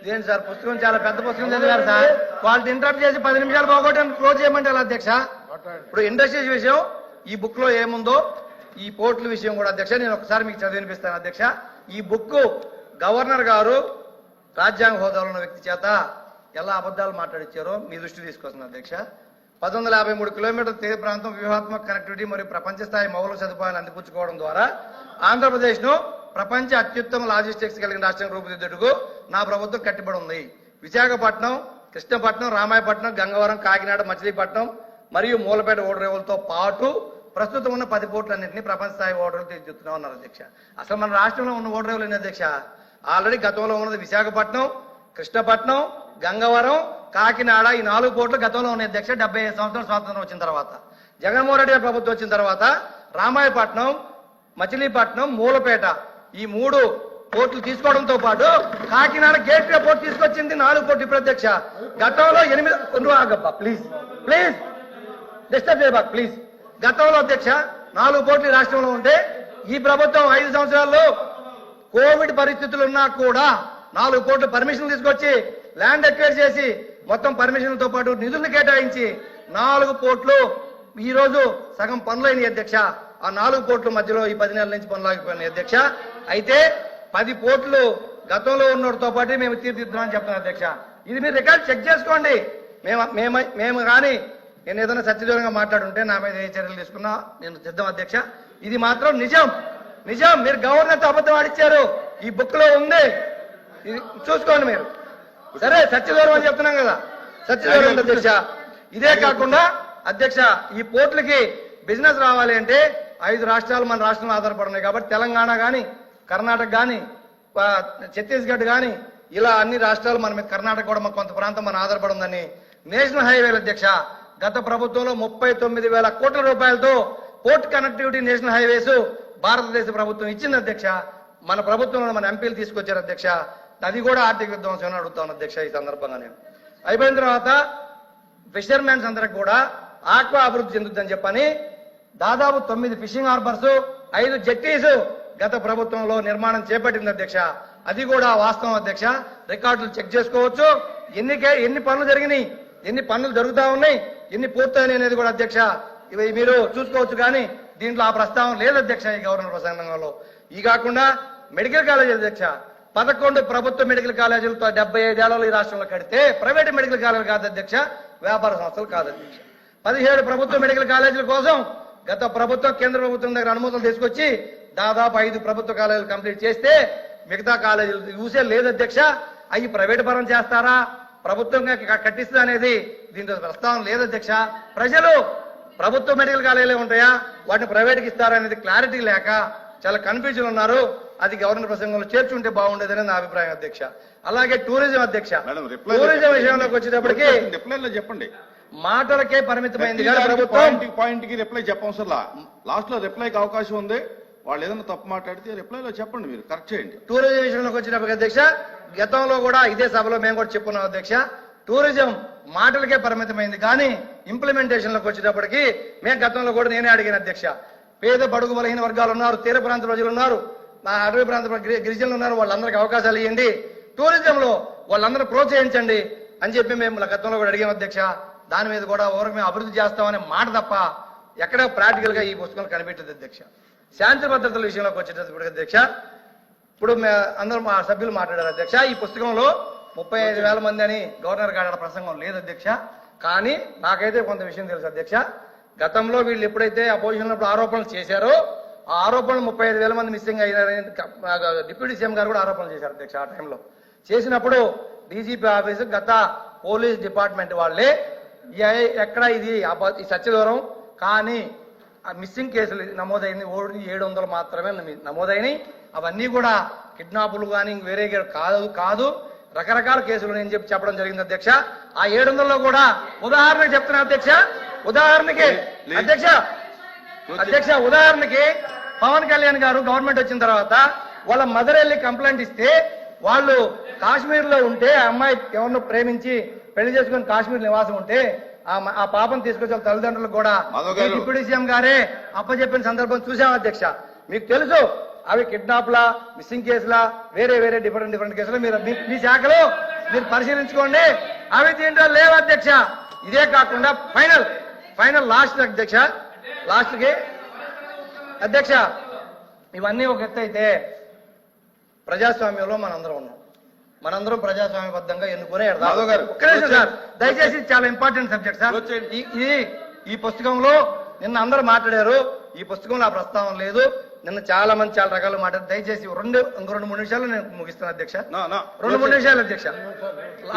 ఇదేంటి సార్ పుస్తకం చాలా పెద్ద పుస్తకం చదివారు సార్. వాళ్ళు ఇంటరప్ట్ చేసి 10 నిమిషాలు పోగొట్టి క్లోజ్ చేయమంటే ఎలా అధ్యక్ష? ఇప్పుడు ఇండస్ట్రీస్ విషయం ఈ బుక్ లో ఏముందో ఈ పోర్టుల విషయం కూడా అధ్యక్ష నేను ఒకసారి మీకు చదివినిపిస్తాను అధ్యక్ష. ఈ బుక్ గవర్నర్ గారు రాజ్యాంగ హోదాలో ఉన్న వ్యక్తి చేత ఎలా అబద్ధాలు మాట్లాడించారో మీ దృష్టి తీసుకొస్తుంది అధ్యక్ష. 1153 కిలోమీటర్ల తీర ప్రాంతం వ్యూహాత్మక కనెక్టివిటీ మరియు ప్రపంచ స్థాయి మౌలిక సదుపాయాలు అందిపుచ్చుకోవడం ద్వారా ఆంధ్రప్రదేశ్ ను ప్రపంచ అత్యుత్తమ లాజిస్టిక్స్ కలిగిన రాష్ట్రం రూపుదిద్దుటకు నా ప్రభుత్వం కట్టుబడి ఉంది. విశాఖపట్నం, కృష్ణపట్నం, రామాయపట్నం, గంగవరం, కాకినాడ, మచిలీపట్నం మరియు మూలపేట ఓడరేవులతో పాటు ప్రస్తుతం ఉన్న 10 పోర్టులన్నింటినీ ప్రపంచ స్థాయి ఓడరేవులు తీర్చిదిద్దుతున్నాం అన్నారు అధ్యక్ష. అసలు మన రాష్ట్రంలో ఉన్న ఓడరేవులు ఎన్ని అధ్యక్ష? ఆల్రెడీ గతంలో ఉన్నది విశాఖపట్నం, కృష్ణపట్నం, గంగవరం, కాకినాడ ఈ 4 పోర్టులు గతంలో ఉన్నాయి అధ్యక్ష. 75 సంవత్సరాల స్వాతంత్రం వచ్చిన తర్వాత జగన్మోహన్ రెడ్డి గారి ప్రభుత్వం వచ్చిన తర్వాత రామాయపట్నం, మచిలీపట్నం, మూలపేట ఈ 3 పోర్టులు తీసుకోవడంతో పాటు కాకినాడ గేట్వే పోర్టు తీసుకొచ్చింది 4 పోర్టు ఇప్పుడు అధ్యక్ష. గతంలో 8 ప్లీజ్ ప్లీజ్ డిస్టర్బ్ చేయబా ప్లీజ్. గతంలో అధ్యక్ష 4 పోర్టులు రాష్ట్రంలో ఉంటే ఈ ప్రభుత్వం 5 సంవత్సరాల్లో కోవిడ్ పరిస్థితులు ఉన్నా కూడా 4 కోట్ల పర్మిషన్ తీసుకొచ్చి ల్యాండ్ ఎక్వైర్ చేసి మొత్తం పర్మిషన్లతో పాటు నిధులను కేటాయించి 4 కోట్లు ఈ రోజు సగం పనులైన అధ్యక్ష. ఆ 4 కోట్ల మధ్యలో ఈ 10 నెలల నుంచి పనులు ఆగిపోయినాయి అధ్యక్ష. అయితే 10 కోట్లు గతంలో ఉన్నోడితో పాటు మేము తీర్చిదిద్దామని చెప్తున్నాం అధ్యక్ష. ఇది మీరు రికార్డ్ చెక్ చేసుకోండి. మేము కానీ నేను ఏదైనా సత్యదూరంగా మాట్లాడుంటే నా మీద ఏ చర్యలు తీసుకున్నా నేను సిద్ధం అధ్యక్ష. ఇది మాత్రం నిజం. మీరు గవర్నర్తో అబద్ధం ఆడిచ్చారు. ఈ బుక్ లో ఉంది, ఇది చూసుకోండి మీరు. సరే సత్యదూరం అని చెప్తున్నాం కదా, సత్యదూరం అధ్యక్ష. ఇదే కాకుండా అధ్యక్ష ఈ పోర్టులకి బిజినెస్ రావాలి అంటే 5 రాష్ట్రాలు మన రాష్ట్రంలో ఆధారపడున్నాయి కాబట్టి తెలంగాణ కానీ, కర్ణాటక కానీ, ఛత్తీస్గఢ్ కానీ ఇలా అన్ని రాష్ట్రాలు మన మీద, కర్ణాటక కూడా కొంత ప్రాంతం మన ఆధారపడి ఉందని నేషనల్ హైవేల అధ్యక్ష గత ప్రభుత్వంలో 39,000 కోట్ల రూపాయలతో పోర్ట్ కనెక్టివిటీ నేషనల్ హైవేస్ భారతదేశ ప్రభుత్వం ఇచ్చింది అధ్యక్ష. మన ప్రభుత్వంలో మన ఎంపీలు తీసుకొచ్చారు అధ్యక్ష. అది కూడా ఆర్థిక విధ్వంసం అని అడుగుతాను అధ్యక్ష. ఈ సందర్భంగా నేను అయిపోయిన తర్వాత ఫిషర్మెన్స్ అందరికి కూడా ఆక్వా అభివృద్ధి చెందుతుందని చెప్పని దాదాపు 9 ఫిషింగ్ హార్బర్స్, 5 జెట్టీస్ గత ప్రభుత్వంలో నిర్మాణం చేపట్టింది అధ్యక్ష. అది కూడా వాస్తవం అధ్యక్ష. రికార్డులు చెక్ చేసుకోవచ్చు. ఎన్ని పనులు జరిగినాయి, ఎన్ని పనులు జరుగుతా ఉన్నాయి, ఎన్ని పూర్తయినాయి అనేది కూడా అధ్యక్ష ఇవి మీరు చూసుకోవచ్చు. కానీ దీంట్లో ఆ ప్రస్తావన లేదు అధ్యక్ష ఈ గవర్నర్ ప్రసంగంలో. ఈ కాకుండా మెడికల్ కాలేజీ అధ్యక్ష 11 ప్రభుత్వ మెడికల్ కాలేజీలతో 75 ఏళ్లలో ఈ రాష్ట్రంలో కడితే ప్రైవేట్ మెడికల్ కాలేజీలు కాదు అధ్యక్ష, వ్యాపార సంస్థలు కాదు అధ్యక్ష. 17 ప్రభుత్వ మెడికల్ కాలేజీల కోసం గత ప్రభుత్వం కేంద్ర ప్రభుత్వం దగ్గర అనుమతులు తీసుకొచ్చి దాదాపు 5 ప్రభుత్వ కాలేజీలు కంప్లీట్ చేస్తే మిగతా కాలేజీలు యూసే లేదు అధ్యక్ష. అవి ప్రైవేట్ పరం చేస్తారా, ప్రభుత్వంగా కట్టిస్తా అనేది దీంట్లో ప్రస్తావన లేదు అధ్యక్ష. ప్రజలు ప్రభుత్వ మెడికల్ కాలేజీలే ఉంటాయా, వాటిని ప్రైవేట్కి ఇస్తారా అనేది క్లారిటీ లేక చాలా కన్ఫ్యూజన్ ఉన్నారు. అది గవర్నర్ ప్రసంగంలో చేర్చుంటే బాగుండేదని నా అభిప్రాయం అధ్యక్ష. అలాగే టూరిజం అధ్యక్ష, టూరిజం విషయంలోకి వచ్చేటప్పటికి చెప్పండి, మాటలకే పరిమితమైంది కానీ ప్రభుత్వం పాయింట్ కి రిప్లై చెప్పవసరం. లాస్ట్ లో రిప్లైకి అవకాశం ఉంది. వాళ్ళు ఏదైనా తప్పు మాట్లాడితే రిప్లైలో చెప్పండి, మీరు కరెక్ట్ చేయండి. టూరిజం విషయంలోకి వచ్చినప్పటికీ అధ్యక్ష గతంలో కూడా ఇదే సభలో మేము కూడా చెప్పుకున్నాం అధ్యక్ష. టూరిజం మాటలకే పరిమితమైంది కానీ ఇంప్లిమెంటేషన్ లోకి వచ్చేటప్పటికి మేము గతంలో కూడా నేనే అడిగిన అధ్యక్ష. పేద బడుగు బలహీన వర్గాలు ఉన్నారు, తీర ప్రాంత ప్రజలు ఉన్నారు, అటవీ ప్రాంత గిరిజనులు ఉన్నారు, వాళ్ళందరికీ అవకాశాలు ఇవ్వండి, టూరిజంలో వాళ్ళందరూ ప్రోత్సహించండి అని చెప్పి మేము గతంలో కూడా అడిగాం అధ్యక్ష. దాని మీద కూడా ఓరకు మేము అభివృద్ధి చేస్తామనే మాట తప్ప ఎక్కడ ప్రాక్టికల్ గా ఈ పుస్తకం కనిపెట్టదు అధ్యక్ష. శాంతి భద్రతల విషయంలోకి వచ్చేటప్పుడు అధ్యక్ష ఇప్పుడు అందరూ మా సభ్యులు మాట్లాడారు అధ్యక్ష. ఈ పుస్తకంలో 35,000 మంది అని గవర్నర్ గారి ప్రసంగం లేదు అధ్యక్ష. కానీ నాకైతే కొంత విషయం తెలుసు అధ్యక్ష. గతంలో వీళ్ళు ఎప్పుడైతే అపోజిషన్ లో ఆరోపణలు చేశారో ఆ ఆరోపణలు 35,000 మంది మిస్సింగ్ అయినారని డిప్యూటీ సీఎం గారు కూడా ఆరోపణలు చేశారు అధ్యక్ష. ఆ టైంలో చేసినప్పుడు డీజీపీ ఆఫీసు గత పోలీస్ డిపార్ట్మెంట్ వాళ్ళే ఎక్కడ ఇది సత్యదూరం కానీ మిస్సింగ్ కేసులు నమోదైంది 700 మాత్రమే నమోదైనాయి. అవన్నీ కూడా కిడ్నాపులు కానీ వేరే కాదు రకరకాల కేసులు నేను చెప్పడం జరిగింది అధ్యక్ష. ఆ 700లో కూడా ఉదాహరణకి చెప్తున్నా అధ్యక్ష, ఉదాహరణకి ఉదాహరణకి పవన్ కళ్యాణ్ గారు గవర్నమెంట్ వచ్చిన తర్వాత వాళ్ళ మదర్ వెళ్ళి కంప్లైంట్ ఇస్తే వాళ్ళు కాశ్మీర్ లో ఉంటే ఆ అమ్మాయి ఎవరినో ప్రేమించి పెళ్లి చేసుకుని కాశ్మీర్ నివాసం ఉంటే ఆ పాపం తీసుకొచ్చిన తల్లిదండ్రులకు కూడా డిప్యూటీ సీఎం గారే అప్పచెప్పిన సందర్భం చూసాం అధ్యక్ష. మీకు తెలుసు అవి కిడ్నాప్లా, మిస్సింగ్ కేసులా, వేరే డిఫరెంట్ కేసులు మీరు మీ శాఖలో మీరు పరిశీలించుకోండి. అవి దీంట్లో లేవు అధ్యక్ష. ఇదే కాకుండా ఫైనల్ లాస్ట్ అధ్యక్ష, లాస్ట్కి అధ్యక్ష, ఇవన్నీ ఒక ఎత్తు అయితే ప్రజాస్వామ్యంలో మనందరం ఉన్నాం. మనందరం ప్రజాస్వామ్యబద్ధంగా ఎన్నుకునే మాధవ్ గారు, ఒక్క నిమిషం సార్, దయచేసి చాలా ఇంపార్టెంట్ సబ్జెక్ట్ సార్. ఈ పుస్తకంలో నిన్న అందరూ మాట్లాడారు. ఈ పుస్తకంలో ఆ ప్రస్తావన లేదు. నిన్న చాలా మంది చాలా రకాలు మాట్లాడారు. దయచేసి ఇంకో 2-3 నిమిషాలు నేను ముగిస్తాను అధ్యక్ష. 2-3 నిమిషాలు అధ్యక్ష.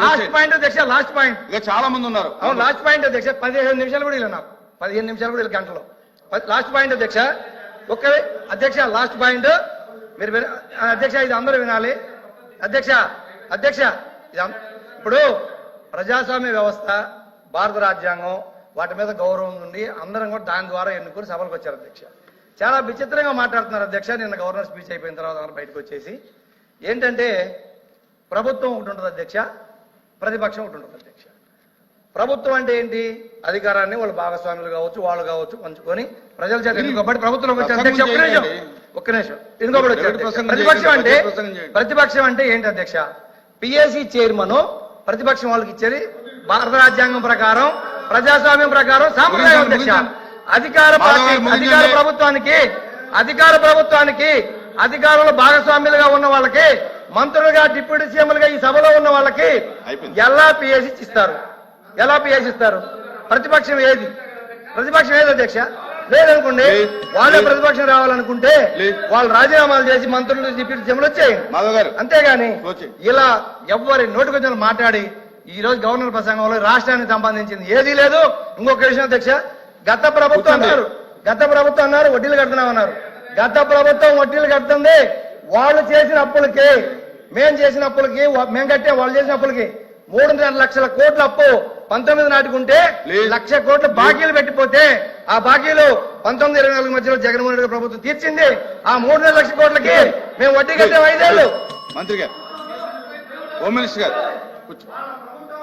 లాస్ట్ పాయింట్ అధ్యక్ష, లాస్ట్ పాయింట్. ఇంకా చాలా మంది ఉన్నారు. అవును, లాస్ట్ పాయింట్ అధ్యక్ష. 15 నిమిషాలు కూడా ఇలా, నాకు 15 నిమిషాలు కూడా ఇలా గంటలో. లాస్ట్ పాయింట్ అధ్యక్ష. ఒక్క అధ్యక్ష, లాస్ట్ పాయింట్ మీరు అధ్యక్ష, ఇది అందరూ వినాలి అధ్యక్ష. ఇప్పుడు ప్రజాస్వామ్య వ్యవస్థ, భారత రాజ్యాంగం, వాటి మీద గౌరవం ఉండి అందరం కూడా దాని ద్వారా ఎన్నుకొని సభలకు వచ్చారు అధ్యక్ష. చాలా విచిత్రంగా మాట్లాడుతున్నారు అధ్యక్ష. నిన్న గవర్నర్ స్పీచ్ అయిపోయిన తర్వాత అందరూ బయటకు వచ్చేసి ఏంటంటే ప్రభుత్వం ఒకటి ఉంటుంది అధ్యక్ష, ప్రతిపక్షం ఒకటి ఉంటుంది అధ్యక్ష. ప్రభుత్వం అంటే ఏంటి? అధికారాన్ని వాళ్ళు భాగస్వాములు కావచ్చు, వాళ్ళు కావచ్చు పంచుకొని ప్రజల చేత ఎన్నుకోబడి ప్రభుత్వంలోకి వచ్చారు అధ్యక్ష. ఒక్క నిమిషం ఎన్నుకోబడి వచ్చారు. ప్రతిపక్షం అంటే ఏంటి అధ్యక్ష? పిఎస్సి చైర్మన్ ప్రతిపక్షం వాళ్ళకి ఇచ్చేది భారత రాజ్యాంగం ప్రకారం, ప్రజాస్వామ్యం ప్రకారం సాంప్రదాయం అధ్యక్ష. అధికార ప్రభుత్వానికి అధికారంలో భాగస్వామ్యులుగా ఉన్న వాళ్ళకి, మంత్రులుగా, డిప్యూటీ సీఎంలుగా ఈ సభలో ఉన్న వాళ్ళకి ఎలా పిఎస్సి ఇస్తారు? ప్రతిపక్షం ఏది అధ్యక్ష? లేదనుకోండి, వాళ్ళే ప్రతిపక్షం రావాలనుకుంటే వాళ్ళు రాజీనామాలు చేసి మంత్రులు, డిప్యూటీ సీఎంలు వచ్చేయండి. అంతేగాని ఇలా ఎవ్వరి నోటికొచ్చిన మాట్లాడి ఈ రోజు గవర్నర్ ప్రసంగంలో రాష్ట్రానికి సంబంధించింది ఏదీ లేదు. ఇంకొక విషయం అధ్యక్ష, గత ప్రభుత్వం అన్నారు వడ్డీలు కడుతున్నామన్నారు. గత ప్రభుత్వం వడ్డీలు కడుతుంది వాళ్ళు చేసిన అప్పులకి, మేము చేసిన అప్పులకి, మేము కట్టే వాళ్ళు చేసిన అప్పులకి 3.5 లక్షల కోట్ల అప్పు 19 నాటికి ఉంటే 1 లక్ష కోట్ల బాకీలు పెట్టిపోతే ఆ బాకీలు 19-24 మధ్యలో జగన్మోహన్ రెడ్డి ప్రభుత్వం తీర్చింది. ఆ 3.5 లక్షల కోట్లకి మేము వడ్డీ కట్టాం 5 ఏళ్ళు. మంత్రి గారు, హోమ్ మినిస్టర్ గారు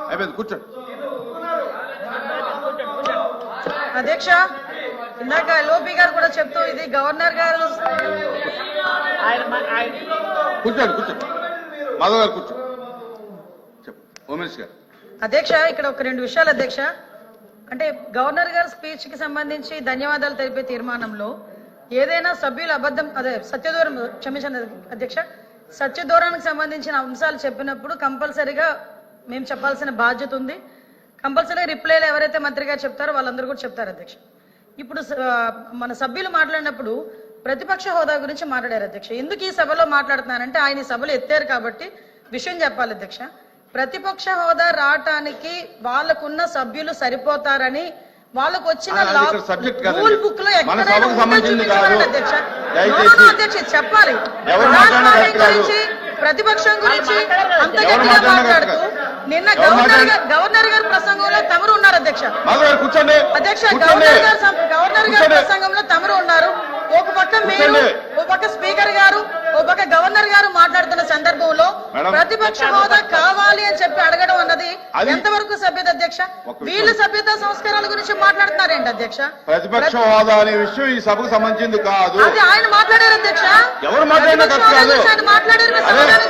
అయిపోయింది, కూర్చోండి. అధ్యక్ష, ఇందాక లోపి గారు కూడా చెప్తూ ఇది గవర్నర్ గారు. కూర్చోండి మాధవ్ గారు, కూర్చోండి. చెప్పు హోమ్ మినిస్టర్ గారు. అధ్యక్ష, ఇక్కడ ఒక 2 విషయాలు అధ్యక్ష. అంటే గవర్నర్ గారి స్పీచ్ కి సంబంధించి ధన్యవాదాలు తెలిపే తీర్మానంలో ఏదైనా సభ్యులు సత్యదూరం, క్షమించండి అధ్యక్ష, సత్యదూరానికి సంబంధించిన అంశాలు చెప్పినప్పుడు కంపల్సరీగా మేము చెప్పాల్సిన బాధ్యత ఉంది. కంపల్సరీగా రిప్లైలో ఎవరైతే మంత్రి గారు చెప్తారో వాళ్ళందరూ కూడా చెప్తారు అధ్యక్ష. ఇప్పుడు మన సభ్యులు మాట్లాడినప్పుడు ప్రతిపక్ష హోదా గురించి మాట్లాడారు అధ్యక్ష. ఎందుకు ఈ సభలో మాట్లాడుతున్నానంటే ఆయన ఈ సభలో ఎత్తారు కాబట్టి విషయం చెప్పాలి అధ్యక్ష. ప్రతిపక్ష హోదా రావటానికి వాళ్ళకున్న సభ్యులు సరిపోతారని వాళ్ళకు వచ్చిన రూల్ బుక్ లో ఎక్కడైనా అధ్యక్ష. అధ్యక్ష చెప్పాలి. గురించి, ప్రతిపక్షం గురించి అంత గట్టిగా మాట్లాడుతూ నిన్న గవర్నర్ గారి ప్రసంగంలో తమరు ఉన్నారు అధ్యక్ష. అధ్యక్ష, గవర్నర్ గారి ప్రసంగంలో తమరు ఉన్నారు. ఒక పక్క మీరు, ఒక పక్క స్పీకర్ గారు, ఒక పక్క గవర్నర్ గారు మాట్లాడుతున్న సందర్భంలో ప్రతిపక్ష హోదా కావాలి అని చెప్పి అడగడం అన్నది ఎంతవరకు సభ్యత అధ్యక్ష? వీళ్ళు సభ్యత సంస్కారాల గురించి మాట్లాడుతున్నారేంటి అధ్యక్ష? ప్రతిపక్ష హోదా అనే విషయం ఈ సభకు సంబంధించింది కాదు. అది ఆయన మాట్లాడారు అధ్యక్ష. ఎవరు మాట్లాడారు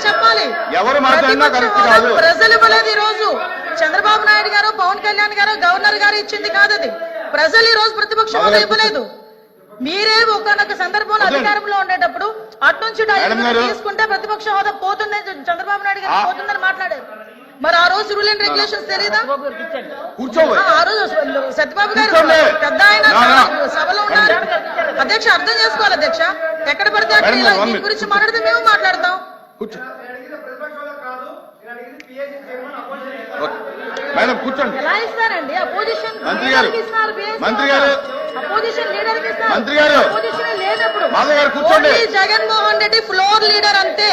చెప్పాలి. ఎవరు మాట్లాడినా కరెక్ట్ కాదు. ప్రజలు ఇవ్వలేదు ఈ రోజు. చంద్రబాబు నాయుడు గారు, పవన్ కళ్యాణ్ గారు, గవర్నర్ గారు ఇచ్చింది కాదు అది. ప్రజలు ఈ రోజు ప్రతిపక్ష హోదా ఇవ్వలేదు. మీరే ఒకనొక సందర్భంలో అధికారంలో ఉండేటప్పుడు అటు నుంచి తీసుకుంటే ప్రతిపక్ష హోదా పోతుంది, చంద్రబాబు నాయుడు గారు పోతుందని మాట్లాడారు. మరి ఆ రోజు రూల్ అండ్ రెగ్యులేషన్స్ తెలియదా? ఆ రోజు సత్యబాబు గారు పెద్ద ఆయన సభలో ఉన్నారు అధ్యక్ష. అర్థం చేసుకోవాలి అధ్యక్ష. ఎక్కడ పడితే అక్కడ దీని గురించి మాట్లాడితే మేము మాట్లాడతాం. మేడం కూర్చోండి. ఎలా ఇస్తారండి అపోజిషన్? మంత్రి గారు, అపోజిషన్ లీడర్ కి ఇస్తారు. మంత్రి గారు, అపోజిషన్ లేనప్పుడు మాధవ్ గారు కూర్చోండి. జగన్మోహన్ రెడ్డి ఫ్లోర్ లీడర్ అంతే.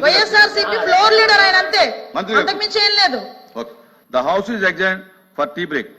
వైఎస్ఆర్సీపీ ఫ్లోర్ లీడర్ ఆయన అంతే, అంతకుమించి ఏం లేదు. The house is exam for tea break.